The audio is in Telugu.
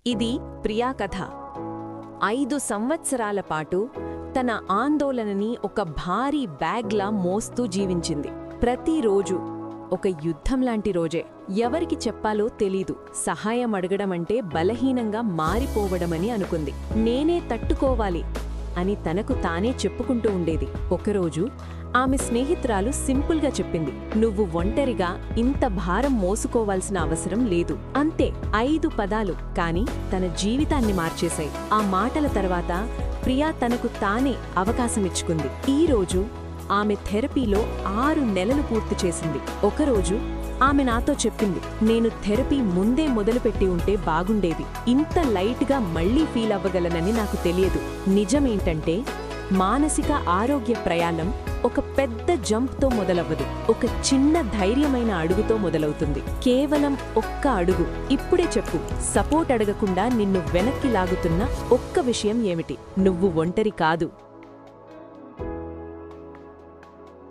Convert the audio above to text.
ఇది ప్రియా కథ. 5 సంవత్సరాల పాటు తన ఆందోళనని ఒక భారీ బ్యాగ్లా మోస్తూ జీవించింది. ప్రతిరోజు ఒక యుద్ధంలాంటి రోజే. ఎవరికి చెప్పాలో తెలీదు. సహాయం అడగడమంటే బలహీనంగా మారిపోవడమని అనుకుంది. నేనే తట్టుకోవాలి అని తనకు తానే చెప్పుకుంటూ ఉండేది. ఒకరోజు ఆమె స్నేహితురాలు సింపుల్గా చెప్పింది, నువ్వు ఒంటరిగా ఇంత భారం మోసుకోవాల్సిన అవసరం లేదు. అంతే, 5 పదాలు, కాని తన జీవితాన్ని మార్చేశాయి. ఆ మాటల తర్వాత ప్రియా తనకు తానే అవకాశమిచ్చుకుంది. ఈరోజు ఆమె థెరపీలో 6 నెలలు పూర్తి చేసింది. ఒకరోజు ఆమె నాతో చెప్పింది, నేను థెరపీ ముందే మొదలుపెట్టి ఉంటే బాగుండేది. ఇంత లైట్గా మళ్లీ ఫీల్ అవ్వగలనని నాకు తెలియదు. నిజమేంటంటే, మానసిక ఆరోగ్య ప్రయాణం ఒక పెద్ద జంప్తో మొదలవ్వదు. ఒక చిన్న ధైర్యమైన అడుగుతో మొదలవుతుంది. కేవలం ఒక్క అడుగు. ఇప్పుడే చెప్పు, సపోర్ట్ అడగకుండా నిన్ను వెనక్కి లాగుతున్న ఒక్క విషయం ఏమిటి? నువ్వు ఒంటరి కాదు.